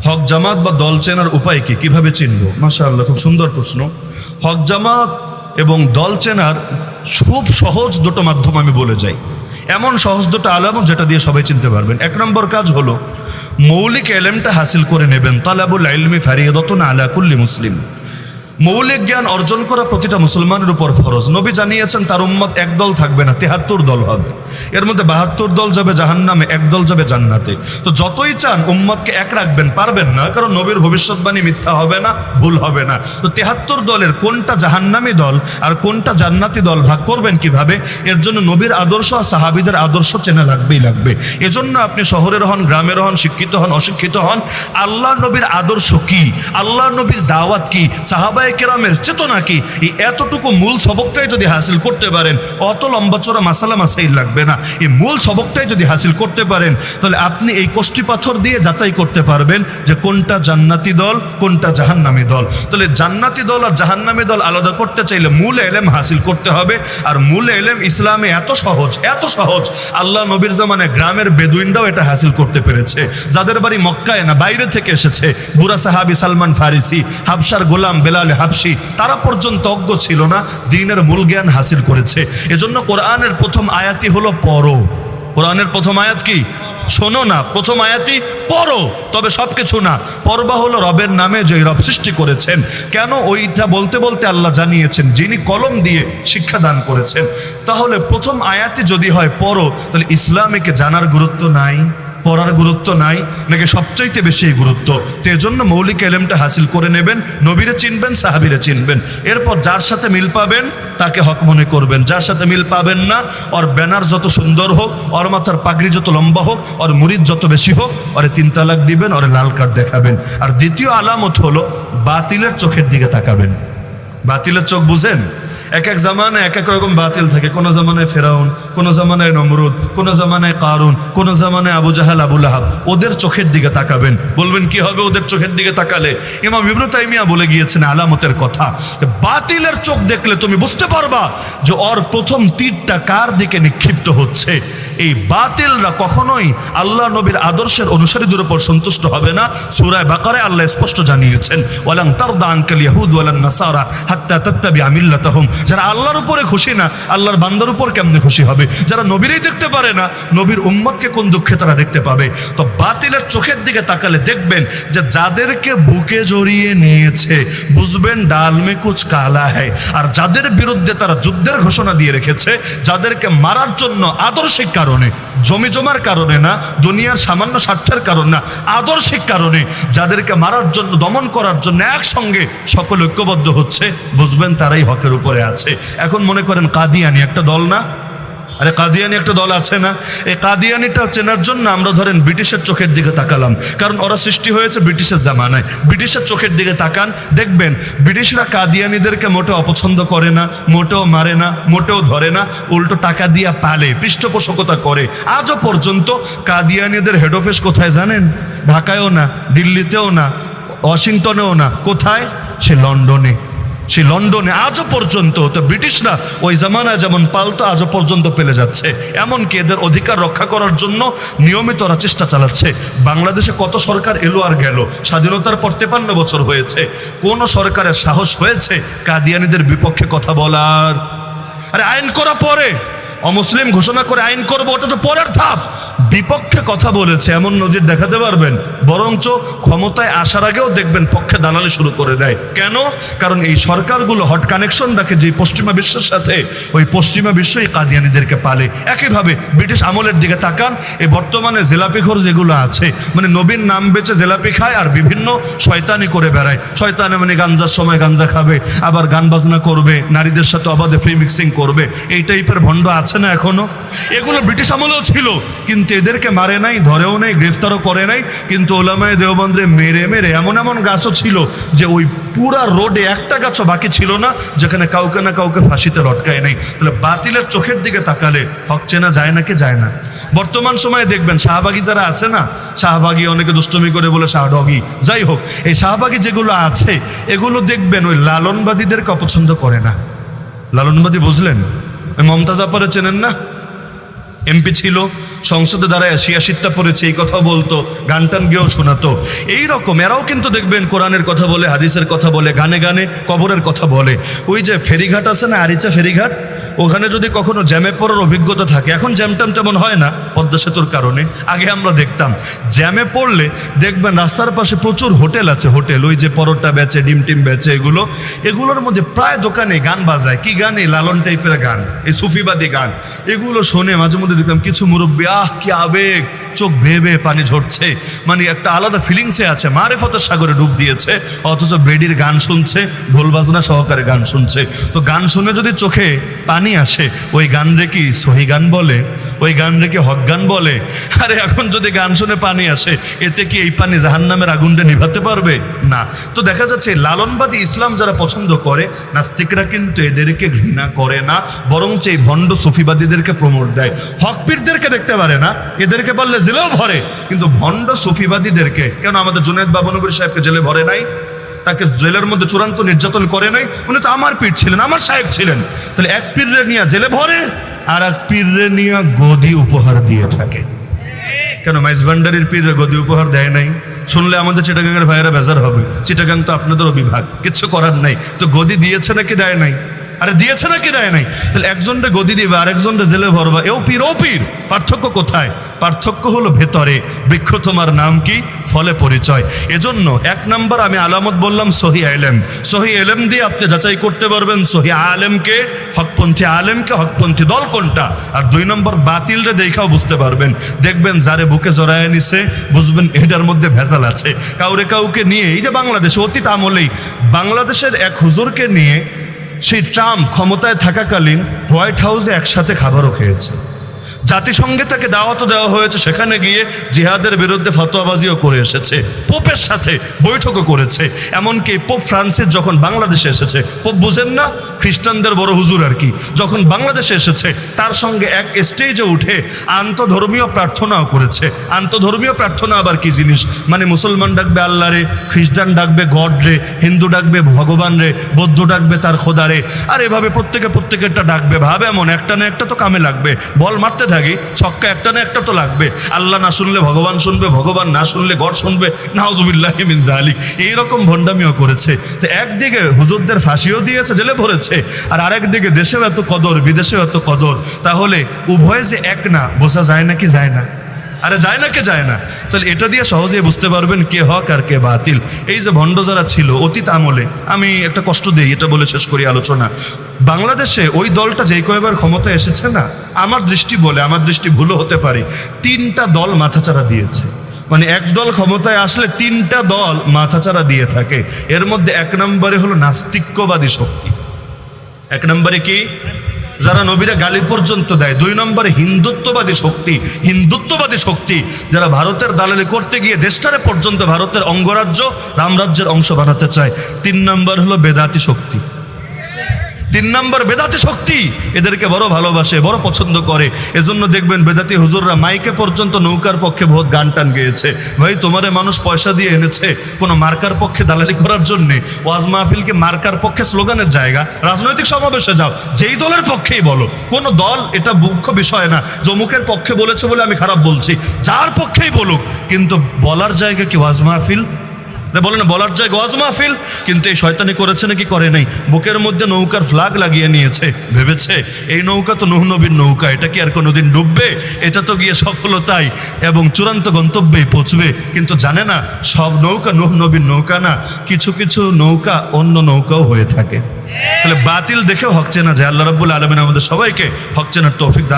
হক জামাত বা দল চেনার উপায় কি, কিভাবে চিনব? মাশাআল্লাহ, খুব সুন্দর প্রশ্ন। হক জামাত এবং দল চেনার খুব সহজ দুটো মাধ্যম আমি বলে যাই, এমন সহজ দুটো আলামত যেটা দিয়ে সবাই চিনতে পারবেন। এক নম্বর কাজ হলো মৌলিক এলেমটা হাসিল করে নেবেন। তালাবুল ইলমি ফারিয়াদাতুন আলা কুল্লি মুসলিম। মৌলিক জ্ঞান অর্জন করা প্রতিটা মুসলমানের উপর ফরজ। নবী জানিয়েছেন তার উম্মত এক দল থাকবে না, ৭৩ দল হবে। এর মধ্যে ৭২ দল যাবে জাহান্নামে, এক দল যাবে জান্নাতে। তো যতই চান উম্মতকে এক রাখবেন, পারবেন না, কারণ নবীর ভবিষ্যৎবাণী মিথ্যা হবে না, ভুল হবে না। তো ৭৩ দলের কোনটা জাহান্নামী দল আর কোনটা জান্নাতি দল ভাগ করবেন কিভাবে? এর জন্য নবীর আদর্শ আর সাহাবীদের আদর্শ চেনা লাগবে। এজন্য আপনি শহরের হন, গ্রামের হন, শিক্ষিত হন, অশিক্ষিত হন, আল্লাহ নবীর আদর্শ কি, আল্লাহ নবীর দাওয়াত কি, সাহাবায়ে কেরামের চেতনা কি, এই এতটুকু মূল সবকটাই যদি হাসিল করতে পারেন, অত লম্বা চড়া মাসালা মাসাইল লাগবে না। এই মূল সবকটাই যদি হাসিল করতে পারেন, তাহলে আপনি এই কষ্টি পাথর দিয়ে যাচাই করতে পারবেন যে কোনটা জান্নাতি দল, কোনটা জাহান্নামী দল। তাহলে জান্নাতি দল আর জাহান্নামী দল আলাদা করতে চাইলে মূল এলেম হাসিল করতে হবে। আর মূল এলেম ইসলামে এত সহজ, আল্লাহ নবীর জামানায় গ্রামের বেদুইনরাও এটা হাসিল করতে পেরেছে। যাদের বাড়ি মক্কায় না, বাইরে থেকে এসেছে, বুড়া সাহাবী সালমান ফারিসি, হাবশার গোলাম বেলাল হাবশি, তারা পর্যন্ত অজ্ঞ ছিল না, দ্বীনের মূল জ্ঞান হাসিল করেছে। এজন্য কোরআনের প্রথম আয়াতই হলো পড়ো। কোরআনের প্রথম আয়াত কি? শোনো না, প্রথম আয়াতই পড়ো। তবে সবকিছু না, পড়বা হলো রবের নামে, যে রব সৃষ্টি করেছেন। কেন? ওইটা বলতে বলতে আল্লাহ জানিয়েছেন যিনি কলম দিয়ে শিক্ষা দান করেছেন। তাহলে প্রথম আয়াতই যদি হয় পড়ো, তাহলে ইসলামীকে জানার গুরুত্ব নাই, পড়ার গুরুত্ব নাই, নাকি সবচাইতে বেশি গুরুত্ব? তো এজন্য মৌলিক এলেমটা হাসিল করে নেবেন, নবীরে চিনবেন, সাহাবীরে চিনবেন। এরপর যার সাথে মিল পাবেন তাকে হক মনে করবেন, যার সাথে মিল পাবেন না, ওর ব্যানার যত সুন্দর হোক, ওর মাথার পাগড়ি যত লম্বা হোক, ওর মুরিদ যত বেশি হোক, ওরে ৩ তালাক দিবেন, ওরে লাল কার্ড দেখাবেন। আর দ্বিতীয় আলামত হলো বাতিলের চোখের দিকে তাকাবেন। বাতিলের চোখ বুঝেন? এক এক জামানায় এক এক রকম বাতিল থাকে। কোন জামানায় ফেরাউন, কোন জামানায় নমরুদ, কোন জামানায় কারুন, কোন জামানায় আবু জাহাল, আবু লাহাব। ওদের চোখের দিকে তাকাবেন। বলবেন কি হবে ওদের চোখের দিকে তাকালে? ইমাম ইবনে তাইমিয়া বলে গিয়েছেন আলামতের কথা, বাতিলের চোখ দেখলে তুমি বুঝতে পারবা যে ওর প্রথম তীরটা কার দিকে নিক্ষিপ্ত হচ্ছে। এই বাতিলরা কখনোই আল্লাহ নবীর আদর্শের অনুসারীদের উপর সন্তুষ্ট হবে না। সূরা বাকারায় আল্লাহ স্পষ্ট জানিয়েছেন, ওয়ালান তারদা আনকাল ইয়াহুদ ওয়ালান নাসারা হাত্তা তাত্তাবিআ মিল্লাতাহুম। যারা আল্লাহর উপরে খুশি না, আল্লাহর বান্দার উপর কেমনে খুশি হবে? যারা নবীরই দেখতে পারে না, নবীর উম্মতকে কোন দুঃখে তারা দেখতে পাবে? তো বাতিলের চোখের দিকে তাকালে দেখবেন যে যাদেরকে বুকে জড়িয়ে নিয়েছে, বুঝবেন ডাল মে কুছ কালা হ্যায়। আর যাদের বিরুদ্ধে তারা যুদ্ধের ঘোষণা দিয়ে রেখেছে, যাদেরকে মারার জন্য আদর্শিক কারণে, জমি জমার কারণে না, দুনিয়ার সামান্য স্বার্থের কারণ না, আদর্শিক কারণে যাদেরকে মারার জন্য, দমন করার জন্য একসঙ্গে সকল ঐক্যবদ্ধ হচ্ছে, বুঝবেন তারাই হকের উপরে আছে। এখন মনে করেন কাদিয়ানি একটা দল না? আরে কাদিয়ানি একটা দল আছে না? এই কাদিয়ানিটা চেনার জন্য আমরা ধরেন ব্রিটিশের চোখের দিকে তাকালাম, কারণ ওরা সৃষ্টি হয়েছে ব্রিটিশের জামানায়। ব্রিটিশের চোখের দিকে তাকান, দেখবেন ব্রিটিশরা কাদিয়ানিদেরকে মোটেও অপছন্দ করে না, মোটেও মারে না, মোটেও ধরে না, উল্টো টাকা দিয়া পালে, পৃষ্ঠপোষকতা করে। আজও পর্যন্ত কাদিয়ানিদের হেড অফিস কোথায় জানেন? ঢাকায়ও না, দিল্লিতেও না, ওয়াশিংটনেও না। কোথায়? সে লন্ডনে। সে লন্ডনে আজও পর্যন্ত। তো ব্রিটিশরা ওই জামানায় যেমন পালতো, আজও পর্যন্ত পেলে যাচ্ছে। এমনকি এদের অধিকার রক্ষা করার জন্য নিয়মিত ওরা চেষ্টা চালাচ্ছে। বাংলাদেশে কত সরকার এলো আর গেল, স্বাধীনতার পর 53 বছর হয়েছে, কোন সরকারের সাহস হয়েছে কাদিয়ানিদের বিপক্ষে কথা বলার? আরে আইন করা পরে, অমুসলিম ঘোষণা করে আইন করবো, ওটা তো পরের ধাপ। বিপক্ষে কথা বলেছে এমন নজির দেখাতে পারবেন? বরঞ্চ ক্ষমতায় আসার আগেও দেখবেন পক্ষে দালালি শুরু করে দেয়। কেন? কারণ এই সরকারগুলো হট কানেকশন রাখে যে পশ্চিমা বিশ্বের সাথে, ওই পশ্চিমা বিশ্বই কাদিয়ানিদেরকে পালে। একইভাবে ব্রিটিশ আমলের দিকে তাকান, এই বর্তমানে জেলাপিখোর যেগুলো আছে, মানে নবীর নাম বেচে জেলাপি খায় আর বিভিন্ন শয়তানি করে বেড়ায়। শয়তানে মানে গাঞ্জার সময় গাঞ্জা খাবে, আবার গান বাজনা করবে, নারীদের সাথে অবাধে ফ্রি মিক্সিং করবে, এই টাইপের ভণ্ড আছে না এখনো? এগুলো ব্রিটিশ আমলেও ছিল, কিন্তু এদেরকে মারে নাই, ধরেও নাই, গ্রেফতারও করে নাই। কিন্তু ওলামায়ে দেওবন্দে মেরে মেরে এমন এমন গাছও ছিল যে ওই পুরা রোডে একটা গাছও বাকি ছিল না যেখানে কাউকে না কাউকে ফাঁসিতে লটকায় নাই। তাহলে বাতিলের চোখের দিকে তাকালে হক চেনা যায় নাকি যায় না? বর্তমান সময়ে দেখবেন শাহবাগী যারা আছে না, শাহবাগী অনেকে দুষ্টমি করে বলে শাহডগি, যাই হোক, এই শাহবাগী যেগুলো আছে এগুলো দেখবেন ওই লালনবাদীদেরকে অপছন্দ করে না। লালনবাদী বুঝলেন? মমতাজ আপারে চেনেন না? এমপি ছিল, সংসদে দাঁড়ায় 86টা পড়েছে এই কথা বলতো, গান টান গিয়েও শোনাতো। এইরকম এরাও কিন্তু দেখবেন কোরআনের কথা বলে, হাদিসের কথা বলে, গানে গানে কবরের কথা বলে। ওই যে ফেরিঘাট আছে না, আরিচা ফেরিঘাট, ওখানে যদি কখনো জ্যামে পড়ার অভিজ্ঞতা থাকে, এখন জ্যামটাম তেমন হয় না পদ্মা সেতুর কারণে, আগে আমরা দেখতাম জ্যামে পড়লে দেখবেন রাস্তার পাশে প্রচুর হোটেল আছে, হোটেল ওই যে পরোটা বেচে, ডিম টিম বেচে, এগুলোর মধ্যে প্রায় দোকানে গান বাজায়। কি গান? এই লালন টাইপের গান, এই সুফিবাদী গান। এগুলো শুনে মাঝে মধ্যে দেখতাম কিছু মুরব্বী, কি আবেগ, চোখ বেয়ে বেয়ে পানি ঝরছে, মানে একটা আলাদা ফিলিংসে আছে, মারেফতের সাগরে ডুব দিয়েছে, অথচ বেডির গান শুনছে, ঢোল বাজনা সহকারে গান শুনছে। তো গান শুনে যদি চোখে পানি আসে, ওই গান রে কি সহি গান বলে? ওই গান রে কি হক গান বলে? আরে এখন যদি গান শুনে পানি আসে, এতে কি এই পানি জাহান্নামের আগুনটা নিভাতে পারবে? না। তো দেখা যাচ্ছে লালনবাদী ইসলাম যারা পছন্দ করে, নাস্তিকরা কিন্তু এদেরকে ঘৃণা করে না, বরঞ্চ এই ভণ্ড সুফিবাদীদেরকে প্রমোট দেয়। হক পীরদেরকে দেখতে পারে না, এদেরকে বললে জেলেও ভরে, কিন্তু ভণ্ড সুফিবাদীদেরকে কেন? আমাদের জুনায়েদ বাবনগরী সাহেবকে জেলে ভরে নাই? তাকে জেলের মধ্যে চূড়ান্ত নির্যাতন করে নাই? উনি তো আমার পীর ছিলেন, আমার সাহেব ছিলেন। তাহলে এক পীররে নিয়ে জেলে ভরে, আর এক পীররে নিয়ে গদি উপহার দিয়ে থাকে। কেন মাইজভান্ডারির পীররে গদি উপহার দেয় নাই? শুনলে আমাদের চিটাগাংয়ের ভাইয়েরা বেজার হবে, চিটাগাং তো আপনাদেরও বিভাগ, কিচ্ছু করার নাই। তো গদি দিয়েছে নাকি দেয় নাই? আরে দিয়েছে নাকি দেয় নাই? তাহলে একজনরে গদি দিবে, আরেকজনরে জেলে ভরবা, এও পীর ও পীর। পার্থক্য কোথায়? পার্থক্য হলো ভেতরে। বৃক্ষ তোমার নাম কি, ফলে পরিচয়। এজন্য এক নাম্বার আমি আলামত বললাম সহি এলেম। সহি এলেম দিয়ে আপনি যাচাই করতে পারবেন সহি আলেমকে, হকপন্থী আলেমকে, হকপন্থী দল কোনটা। আর 2 নম্বর বাতিলরে দেখাও বুঝতে পারবেন। দেখবেন যারে বুকে জড়ায় নিছে, বুঝবেন এটার মধ্যে ভেজাল আছে। কাউকে নিয়ে, এই যে বাংলাদেশে অতীত আমলেই বাংলাদেশের এক হুজুরকে নিয়ে সেই ট্রাম্প ক্ষমতায় থাকাকালীন হোয়াইট হাউসে একসাথে খাবারও খেয়েছে। জাতিসংঘে তাকে দাওয়াতও দেওয়া হয়েছে, সেখানে গিয়ে জিহাদের বিরুদ্ধে ফতোয়াবাজিও করে এসেছে, পোপের সাথে বৈঠকও করেছে। এমনকি পোপ ফ্রান্সিস যখন বাংলাদেশে এসেছে, পোপ বুঝেন না, খ্রিস্টানদের বড় হুজুর আর কি, যখন বাংলাদেশে এসেছে তার সঙ্গে এক স্টেজে উঠে আন্তধর্মীয় প্রার্থনাও করেছে। আন্তধর্মীয় প্রার্থনা আবার কি জিনিস? মানে মুসলমান ডাকবে আল্লাহ রে, খ্রিস্টান ডাকবে গড রে, হিন্দু ডাকবে ভগবান রে, বৌদ্ধ ডাকবে তার খোদা রে, আর এভাবে প্রত্যেকেরটা ডাকবে। ভাবে এমন একটা না একটা তো কামে লাগবে, বল মারতে থাকি, ছক্কা একটা না একটা তো লাগবে। আল্লাহ না শুনলে ভগবান শুনবে, ভগবান না শুনলে গড শুনবে, নাউযুবিল্লাহি মিন যালিক। এইরকম ভণ্ডামিও করেছে। তো একদিকে হুজুরদের ফাঁসিও দিয়েছে, জেলে ভরেছে, আর আরেকদিকে দেশেও এত কদর, বিদেশেও এত কদর। তাহলে উভয় যে এক না, বোঝা যায় নাকি যায় না? আরে যায় না, কে যায় না? তাহলে এটা দিয়ে সহজেই বুঝতে পারবেন কে হক আর কে বাতিল। এই যে ভণ্ড যারা ছিল অতীত আমলে, আমি একটা কষ্ট দিই, এটা বলে শেষ করি আলোচনা। বাংলাদেশে ওই দলটা যেই কয়েকবার ক্ষমতায় এসেছে না, আমার দৃষ্টি ভুলও হতে পারে, 3টা দল মাথাচাড়া দিয়েছে। মানে এক দল ক্ষমতায় আসলে 3টা দল মাথাচাড়া দিয়ে থাকে। এর মধ্যে 1 নম্বরে হলো নাস্তিক্যবাদী শক্তি। 1 নম্বরে কি? যারা নবীরা গালি পর্যন্ত দেয়। 2 নম্বরে হিন্দুত্ববাদী শক্তি, যারা ভারতের দালালি করতে গিয়ে দেশটারে পর্যন্ত ভারতের অঙ্গরাজ্য, রামরাজ্যের অংশ বানাতে চায়। 3 নম্বর হলো বেদাতি শক্তি। 3 নম্বর বেদাতি শক্তি, এদেরকে বড় ভালোবাসে, বড় পছন্দ করে। এজন্য দেখবেন বেদাতি হুজুররা মাইকে পর্যন্ত নৌকার পক্ষে বহুত গান টান গেয়েছে। ভাই, তোমারে মানুষ পয়সা দিয়ে এনেছে কোনো মার্কার পক্ষে দালালি করার জন্য? ওয়াজ মাহফিলকে মার্কার পক্ষে স্লোগানের জায়গা, রাজনৈতিক সমাবেশে যাও, যেই দলের পক্ষেই বলো, কোনো দল এটা মুখ্য বিষয় না। জমুকের পক্ষে বলেছে বলে আমি খারাপ বলছি, যার পক্ষেই বলুক, কিন্তু বলার জায়গা কি ওয়াজ মাহফিল? বলে না বলার জায়গা ওয়াজ মাহফিল। কিন্তু এই শয়তানি করেছে নাকি করে নাই? বুকের মধ্যে নৌকার ফ্ল্যাগ লাগিয়ে নিয়েছে, ভেবেছে এই নৌকা তো নূহ নবীর নৌকা, এটা কি আর কোনোদিন ডুববে? এটা তো গিয়ে সফলতায় এবং চূড়ান্ত গন্তব্যেই পৌঁছবে। কিন্তু জানে না সব নৌকা নূহ নবীর নৌকা না, কিছু কিছু নৌকা অন্য নৌকাও হয়ে থাকে। তাহলে বাতিল দেখেও হক চেনা যায়। আল্লাহ রাব্বুল আলামিন আমাদের সবাইকে হক চেনার তৌফিক দান